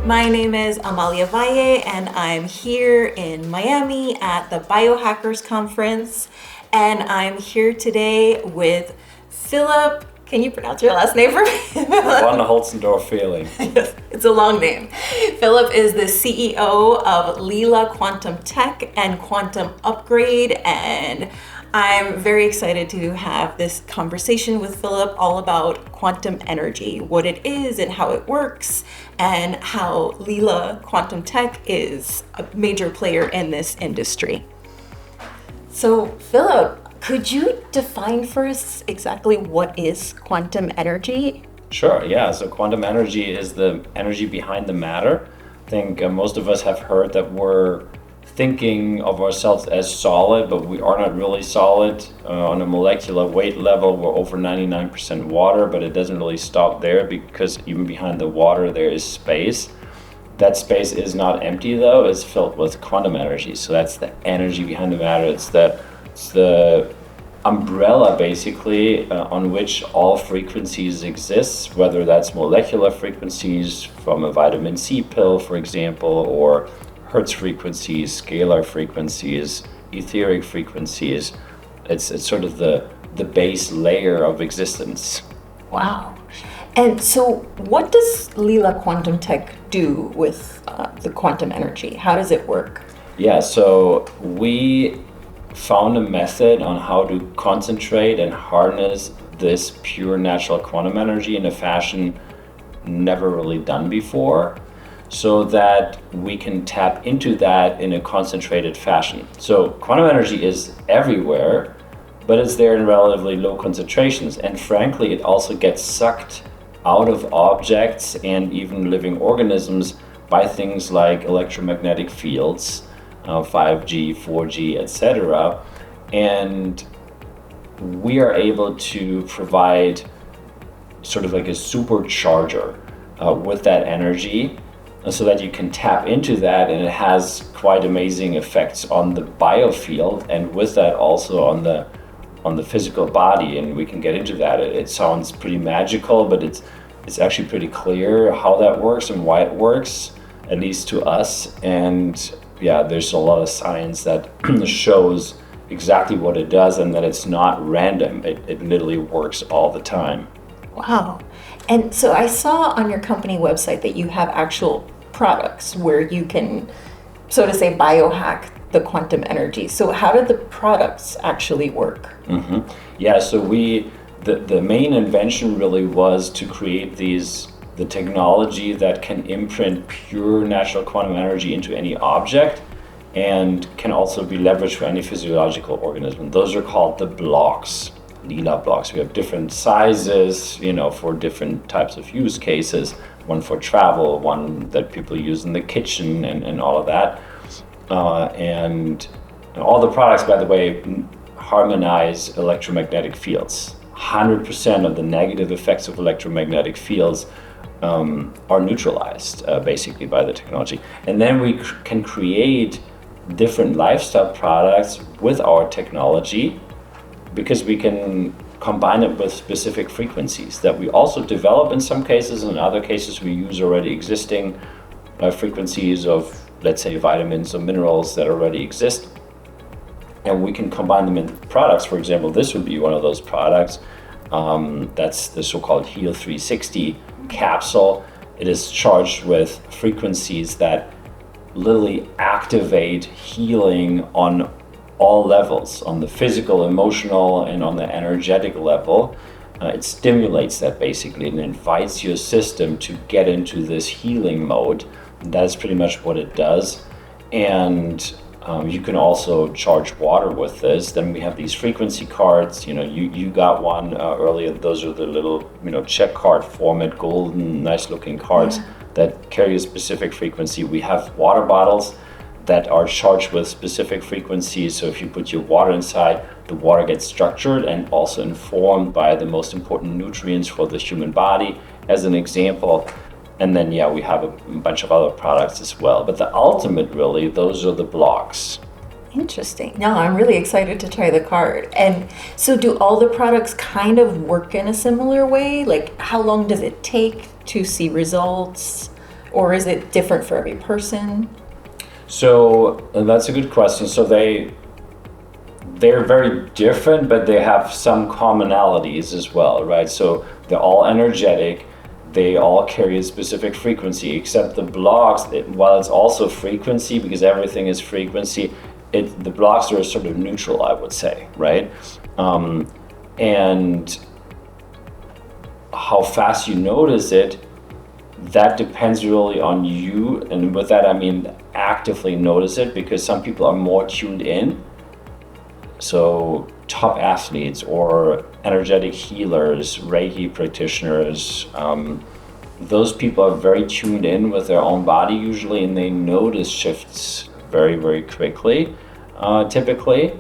My name is Amalia Valle, and I'm here in Miami at the Biohackers Conference. And I'm here today with Philip. Can you pronounce your last name for me? Von Holzendorf feeling. Yes, it's a long name. Philip is the CEO of Lila Quantum Tech and Quantum Upgrade, and I'm very excited to have this conversation with Philip all about quantum energy, what it is and how it works, and how Lila Quantum Tech is a major player in this industry. So, Philip, could you define for us exactly what is quantum energy? Sure, yeah. So quantum energy is the energy behind the matter. I think most of us have heard that we're thinking of ourselves as solid, but we are not really solid. On a molecular weight level, we're over 99% water, but it doesn't really stop there because even behind the water there is space. That space is not empty though, it's filled with quantum energy. So that's the energy behind the matter. It's the umbrella basically on which all frequencies exist, whether that's molecular frequencies from a vitamin C pill, for example, or Hertz frequencies, scalar frequencies, etheric frequencies. It's sort of the base layer of existence. Wow. And so what does Lila Quantum Tech do with the quantum energy? How does it work? Yeah, so we found a method on how to concentrate and harness this pure natural quantum energy in a fashion never really done before, so that we can tap into that in a concentrated fashion. So quantum energy is everywhere, but it's there in relatively low concentrations. And frankly, it also gets sucked out of objects and even living organisms by things like electromagnetic fields, 5G, 4G, etc. And we are able to provide sort of like a supercharger with that energy, so that you can tap into that, and it has quite amazing effects on the biofield, and with that also on the physical body. And we can get into that. It sounds pretty magical, but it's actually pretty clear how that works and why it works, at least to us. And yeah, there's a lot of science that shows exactly what it does and that it's not random. It literally works all the time. Wow. And so I saw on your company website that you have actual products where you can, so to say, biohack the quantum energy. So how do the products actually work? Mm-hmm. Yeah, so the main invention really was to create the technology that can imprint pure natural quantum energy into any object and can also be leveraged for any physiological organism. Those are called the blocks. Lila blocks. We have different sizes, for different types of use cases. One for travel, one that people use in the kitchen, and all of that. And all the products, by the way, harmonize electromagnetic fields. 100% of the negative effects of electromagnetic fields are neutralized, basically, by the technology. And then we can create different lifestyle products with our technology, because we can combine it with specific frequencies that we also develop in some cases. In other cases, we use already existing frequencies of, let's say, vitamins or minerals that already exist. And we can combine them in products. For example, this would be one of those products. That's the so-called Heal 360 capsule. It is charged with frequencies that literally activate healing on all levels, on the physical, emotional, and on the energetic level. It stimulates that basically and invites your system to get into this healing mode. That's pretty much what it does. And you can also charge water with this. Then we have these frequency cards. You got one earlier. Those are the little, check card format, golden, nice looking cards that carry a specific frequency. We have water bottles that are charged with specific frequencies. So if you put your water inside, the water gets structured and also informed by the most important nutrients for the human body, as an example. And then, we have a bunch of other products as well. But the ultimate, really, those are the blocks. Interesting. No, I'm really excited to try the card. And so do all the products kind of work in a similar way? Like, how long does it take to see results? or is it different for every person? So that's a good question. So they're very different, but they have some commonalities as well, right? So they're all energetic. They all carry a specific frequency, except the blocks, while it's also frequency, because everything is frequency, the blocks are sort of neutral, I would say, right? And how fast you notice it, that depends really on you. And with that, I mean actively notice it, because some people are more tuned in. So top athletes or energetic healers, Reiki practitioners, those people are very tuned in with their own body usually, and they notice shifts very, very quickly, typically.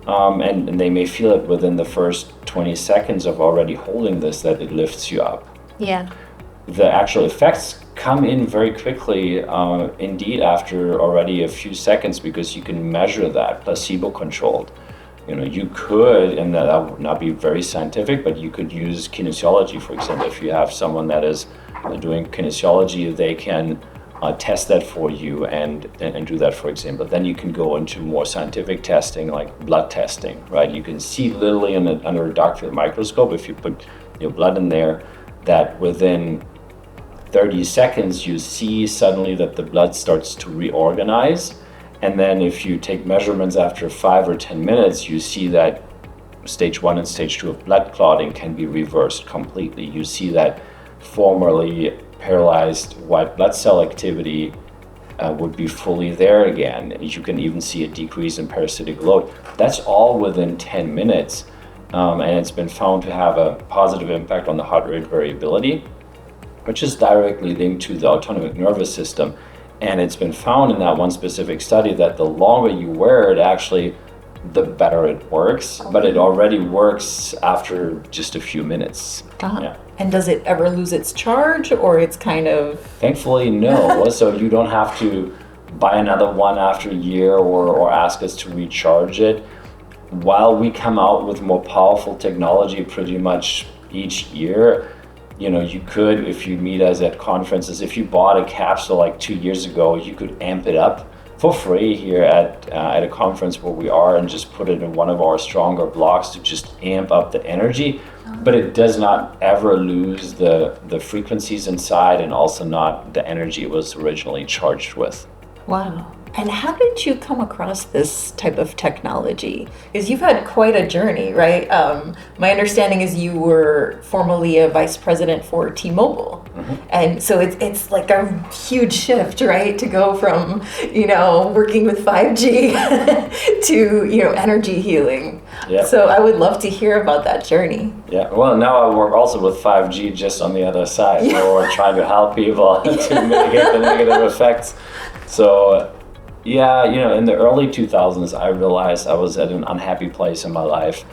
And they may feel it within the first 20 seconds of already holding this, that it lifts you up. Yeah. The actual effects come in very quickly, indeed, after already a few seconds, because you can measure that, placebo controlled. You could, and that would not be very scientific, but you could use kinesiology, for example. If you have someone that is doing kinesiology, they can test that for you and do that, for example. Then you can go into more scientific testing, like blood testing, right? You can see literally under a dark field microscope, if you put your blood in there, that within 30 seconds you see suddenly that the blood starts to reorganize. And then if you take measurements after 5 or 10 minutes, you see that stage 1 and stage 2 of blood clotting can be reversed completely. You see that formerly paralyzed white blood cell activity would be fully there again. You can even see a decrease in parasitic load. That's all within 10 minutes. And it's been found to have a positive impact on the heart rate variability, which is directly linked to the autonomic nervous system. And it's been found in that one specific study that the longer you wear it, actually, the better it works. But it already works after just a few minutes. Uh-huh. Yeah. And does it ever lose its charge, or it's kind of... Thankfully, no. So you don't have to buy another one after a year or ask us to recharge it. While we come out with more powerful technology pretty much each year, you could, if you meet us at conferences, if you bought a capsule like 2 years ago, you could amp it up for free here at a conference where we are, and just put it in one of our stronger blocks to just amp up the energy. But it does not ever lose the frequencies inside, and also not the energy it was originally charged with. Wow. And how did you come across this type of technology? Because you've had quite a journey, right? My understanding is you were formerly a vice president for T-Mobile. Mm-hmm. And so it's like a huge shift, right? To go from, working with 5G to, energy healing. Yep. So I would love to hear about that journey. Yeah, well, now I work also with 5G just on the other side, yeah. Where we're trying to help people to mitigate the negative effects. So, yeah, in the early 2000s, I realized I was at an unhappy place in my life,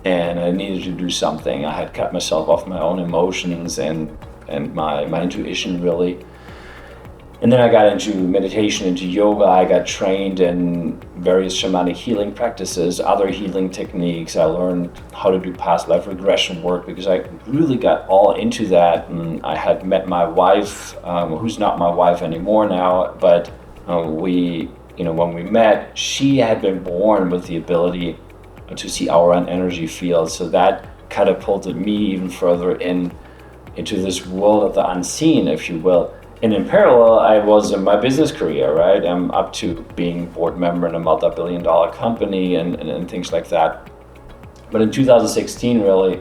and I needed to do something. I had cut myself off my own emotions and my intuition, really. And then I got into meditation, into yoga. I got trained in various shamanic healing practices, other healing techniques. I learned how to do past life regression work, because I really got all into that. And I had met my wife, who's not my wife anymore now, but when we met, she had been born with the ability to see our own energy field. So that catapulted me even further into this world of the unseen, if you will. And in parallel, I was in my business career, right? I'm up to being board member in a multi-billion-dollar company and things like that. But in 2016, really,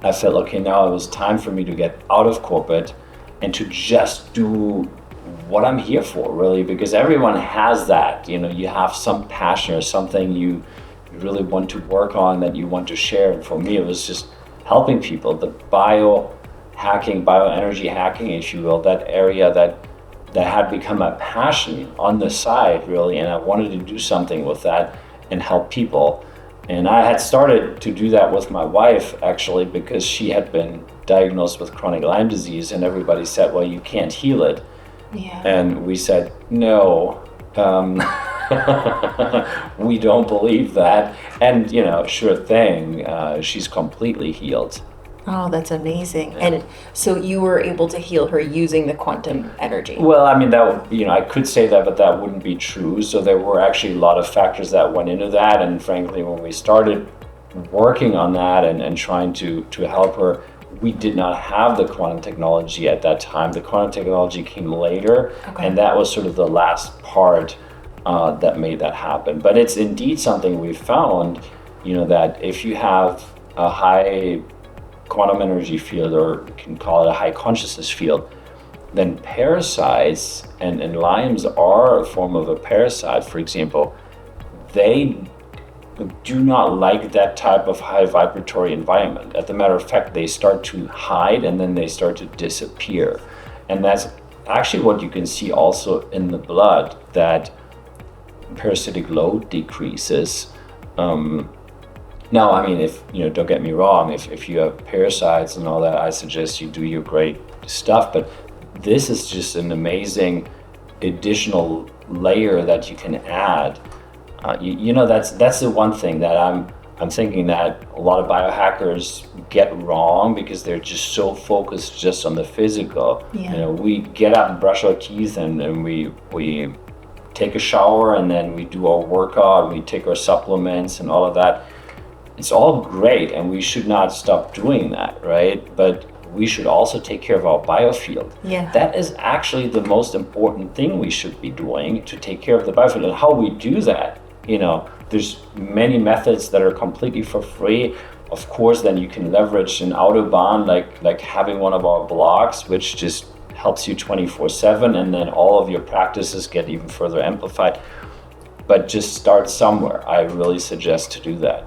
I felt, okay, now it was time for me to get out of corporate and to just do what I'm here for, really, because everyone has that. You have some passion or something you really want to work on, that you want to share. And for me, it was just helping people. The bioenergy hacking, if you will, that area that had become a passion on the side, really, and I wanted to do something with that and help people. And I had started to do that with my wife, actually, because she had been diagnosed with chronic Lyme disease, and everybody said, well, you can't heal it. Yeah. And we said, no, we don't believe that. And, sure thing, she's completely healed. Oh, that's amazing. And so you were able to heal her using the quantum energy. Well, I mean, I could say that, but that wouldn't be true. So there were actually a lot of factors that went into that. And frankly, when we started working on that and trying to help her, we did not have the quantum technology at that time. The quantum technology came later, and that was sort of the last part that made that happen. But it's indeed something we found, that if you have a high quantum energy field, or you can call it a high consciousness field, then parasites, and limes are a form of a parasite, for example, they do not like that type of high vibratory environment. As a matter of fact, they start to hide and then they start to disappear. And that's actually what you can see also in the blood, that parasitic load decreases. Now, I mean, if don't get me wrong, if you have parasites and all that, I suggest you do your great stuff, but this is just an amazing additional layer that you can add. That's the one thing that I'm thinking that a lot of biohackers get wrong, because they're just so focused just on the physical. We get up and brush our teeth and we take a shower, and then we do our workout, we take our supplements and all of that. It's all great, and we should not stop doing that, right? But we should also take care of our biofield. That is actually the most important thing we should be doing, to take care of the biofield. And how we do that, there's many methods that are completely for free. Of course, then you can leverage an autobahn, like having one of our blogs, which just helps you 24/7, and then all of your practices get even further amplified. But just start somewhere. I really suggest to do that.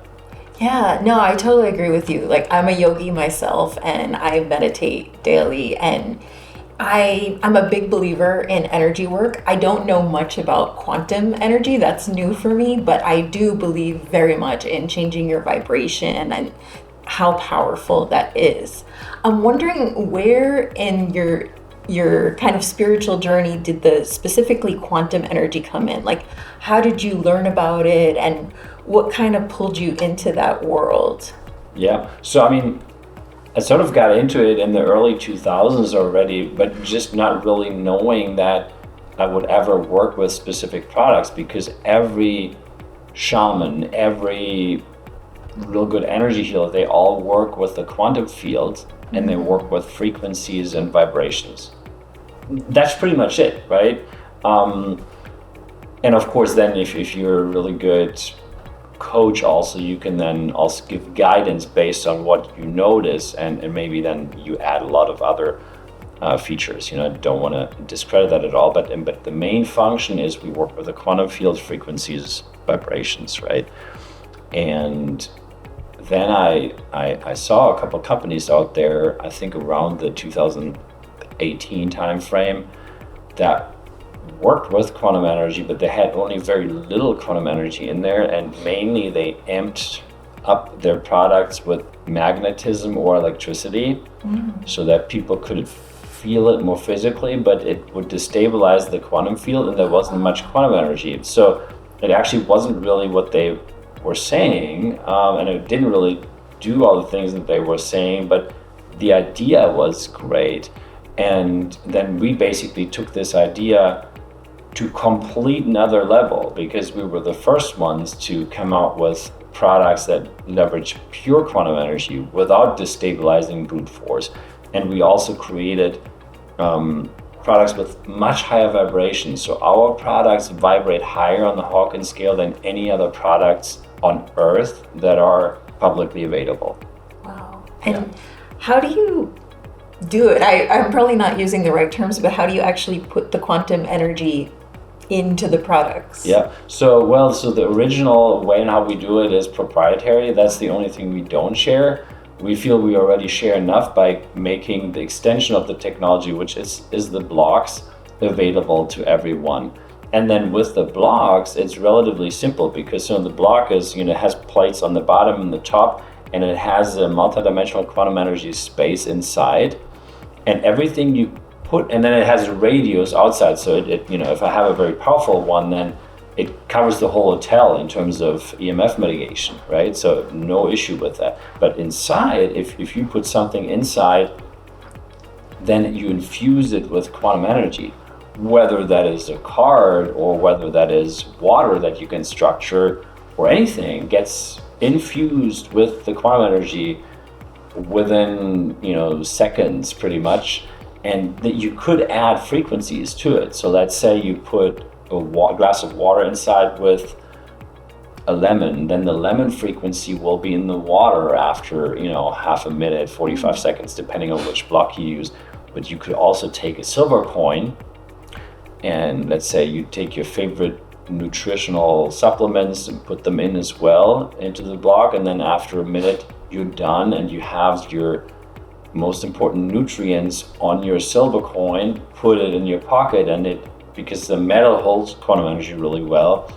Yeah, no, I totally agree with you. Like, I'm a yogi myself, and I meditate daily, and I'm a big believer in energy work. I don't know much about quantum energy. That's new for me, but I do believe very much in changing your vibration and how powerful that is. I'm wondering, where in your kind of spiritual journey did the specifically quantum energy come in? Like, how did you learn about it, and what kind of pulled you into that world? Yeah, so I mean, I sort of got into it in the early 2000s already, but just not really knowing that I would ever work with specific products, because every shaman, every real good energy healer, they all work with the quantum field, and they work with frequencies and vibrations. That's pretty much it, right? And of course, then if you're a really good coach also, you can then also give guidance based on what you notice, and maybe then you add a lot of other features. I don't want to discredit that at all, but the main function is we work with the quantum field, frequencies, vibrations, right? And then I saw a couple of companies out there, I think around the 2018 timeframe, that worked with quantum energy, but they had only very little quantum energy in there, and mainly they amped up their products with magnetism or electricity, so that people could feel it more physically, but it would destabilize the quantum field, and there wasn't much quantum energy. So it actually wasn't really what they were saying, and it didn't really do all the things that they were saying, but the idea was great. And then we basically took this idea to complete another level, because we were the first ones to come out with products that leverage pure quantum energy without destabilizing brute force. And we also created products with much higher vibrations. So our products vibrate higher on the Hawkins scale than any other products on Earth that are publicly available. Wow. And how do you do it? I'm probably not using the right terms, but how do you actually put the quantum energy into the products? Yeah, so the original way and how we do it is proprietary. That's the only thing we don't share. We feel we already share enough by making the extension of the technology, which is the blocks, available to everyone. And then with the blocks, it's relatively simple, because the block is, has plates on the bottom and the top, and it has a multidimensional quantum energy space inside, and everything you put, and then it has radios outside. So it if I have a very powerful one, then it covers the whole hotel in terms of EMF mitigation, right? So no issue with that. But inside, if you put something inside, then you infuse it with quantum energy, whether that is a card or whether that is water that you can structure or anything gets infused with the quantum energy within seconds pretty much, and that you could add frequencies to it. So let's say you put a glass of water inside with a lemon, then the lemon frequency will be in the water after half a minute, 45 seconds, depending on which block you use. But you could also take a silver coin, and let's say you take your favorite nutritional supplements and put them in as well into the block, and then after a minute you're done and you have your most important nutrients on your silver coin, put it in your pocket, and because the metal holds quantum energy really well,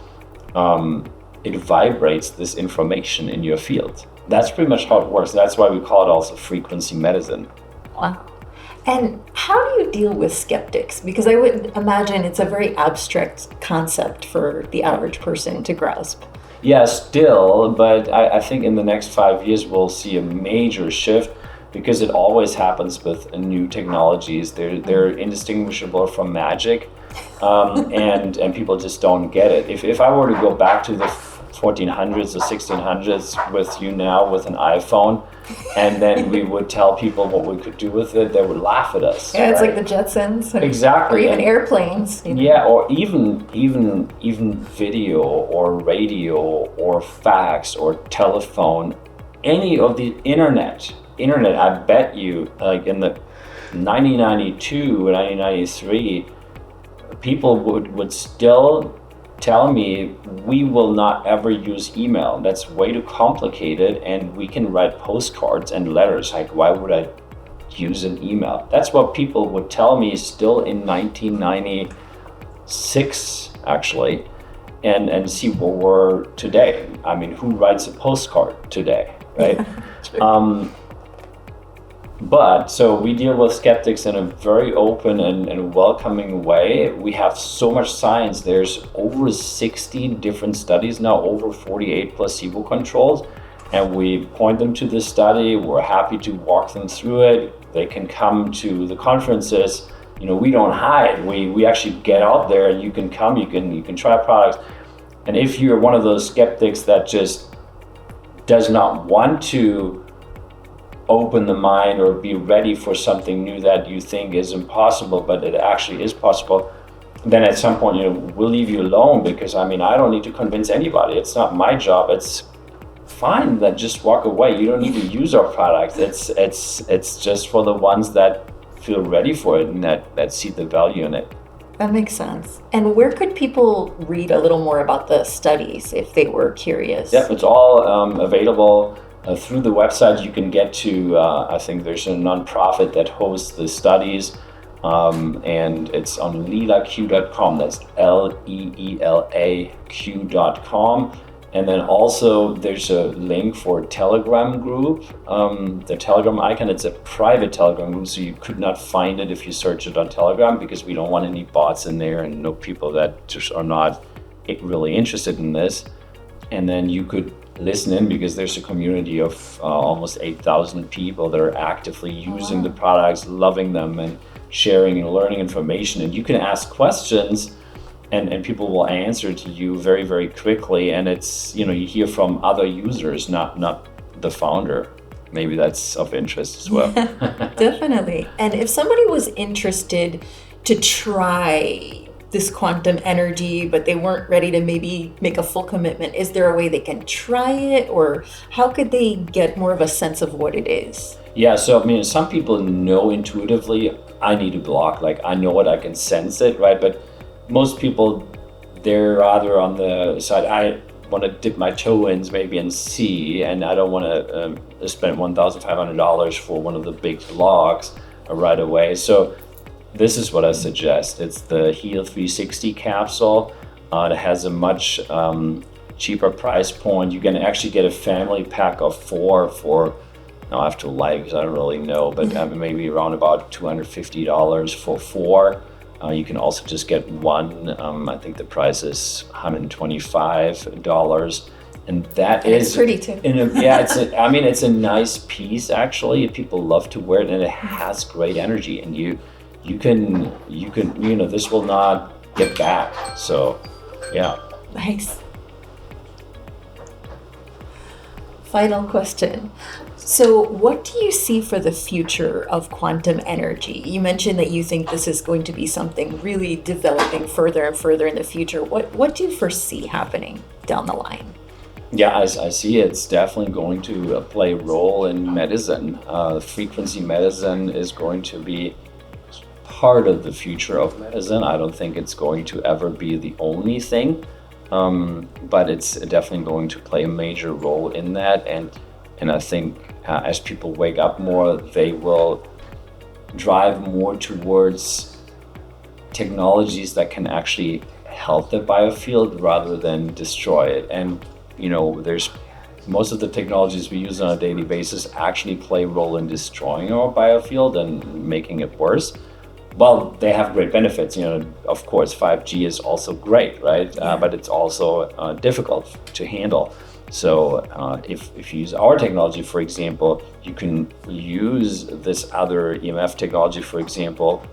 it vibrates this information in your field. That's pretty much how it works. That's why we call it also frequency medicine. Wow. And how do you deal with skeptics? Because I would imagine it's a very abstract concept for the average person to grasp. Yeah, still, but I think in the next 5 years we'll see a major shift, because it always happens with new technologies. They're indistinguishable from magic, and people just don't get it. If I were to go back to the 1400s or 1600s with you now with an iPhone, and then we would tell people what we could do with it, they would laugh at us. Yeah, it's right? like the Jetsons. Exactly. Or even airplanes. Yeah, or even video or radio or fax or telephone, any of the internet, I bet you, like in the 1992 or 1993, people would still tell me, we will not ever use email. That's way too complicated, and we can write postcards and letters. Like, why would I use an email? That's what people would tell me still in 1996, actually, and see where we're today. I mean, who writes a postcard today, right? But so we deal with skeptics in a very open and welcoming way. We have so much science. There's over 60 different studies now, over 48 placebo controls, and we point them to this study. We're happy to walk them through it. They can come to the conferences. We don't hide. We actually get out there, and you can come. You can try products. And if you're one of those skeptics that just does not want to open the mind or be ready for something new that you think is impossible, but it actually is possible, then at some point, we'll leave you alone, because I don't need to convince anybody. It's not my job. It's fine, then just walk away. You don't need to use our product. It's just for the ones that feel ready for it and that see the value in it. That makes sense. And where could people read a little more about the studies if they were curious? Yeah, it's all available through the website. You can get to, I think there's a nonprofit that hosts the studies, and it's on leelaq.com. That's LEELAQ.com. And then also there's a link for a Telegram group. The Telegram icon, it's a private Telegram group, so you could not find it if you search it on Telegram, because we don't want any bots in there and no people that just are not really interested in this. And then you could listen in, because there's a community of almost 8,000 people that are actively using the products, loving them, and sharing and learning information. And you can ask questions, and people will answer to you very, very quickly. And it's, you hear from other users, not the founder. Maybe that's of interest as well. Definitely. And if somebody was interested to try this quantum energy, but they weren't ready to maybe make a full commitment, is there a way they can try it, or how could they get more of a sense of what it is? Yeah, so some people know intuitively, I need a block, like I know it, I can sense it, right? But most people, they're rather on the side, I want to dip my toe in maybe and see, and I don't want to spend $1,500 for one of the big blocks right away. So this is what I suggest. It's the Heal 360 capsule. It has a much cheaper price point. You can actually get a family pack of 4 for, now I have to lie because I don't really know, but maybe around about $250 for 4. You can also just get one. I think the price is $125, and It's pretty too. It's a nice piece actually. People love to wear it, and it has great energy. And you can this will not get back. So, yeah. Nice. Final question. So what do you see for the future of quantum energy? You mentioned that you think this is going to be something really developing further and further in the future. What do you foresee happening down the line? Yeah, I see it's definitely going to play a role in medicine. Frequency medicine is going to be part of the future of medicine. I don't think it's going to ever be the only thing, but it's definitely going to play a major role in that. And I think as people wake up more, they will drive more towards technologies that can actually help the biofield rather than destroy it. And there's most of the technologies we use on a daily basis actually play a role in destroying our biofield and making it worse. Well, they have great benefits. Of course, 5G is also great, right? But it's also difficult to handle. So if you use our technology, for example, you can use this other EMF technology, for example,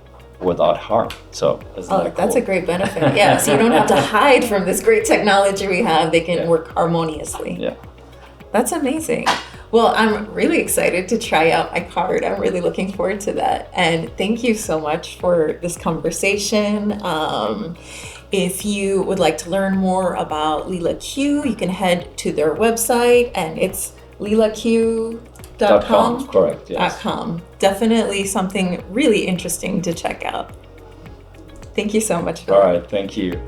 without harm. So that's a great benefit. Yeah, so you don't have to hide from this great technology we have. They can work harmoniously. Yeah. That's amazing. Well, I'm really excited to try out my card. I'm really looking forward to that. And thank you so much for this conversation. If you would like to learn more about Lila Q, you can head to their website, and it's lilaq.com. Correct, yes. .com. Definitely something really interesting to check out. Thank you so much, Phil. All right, thank you.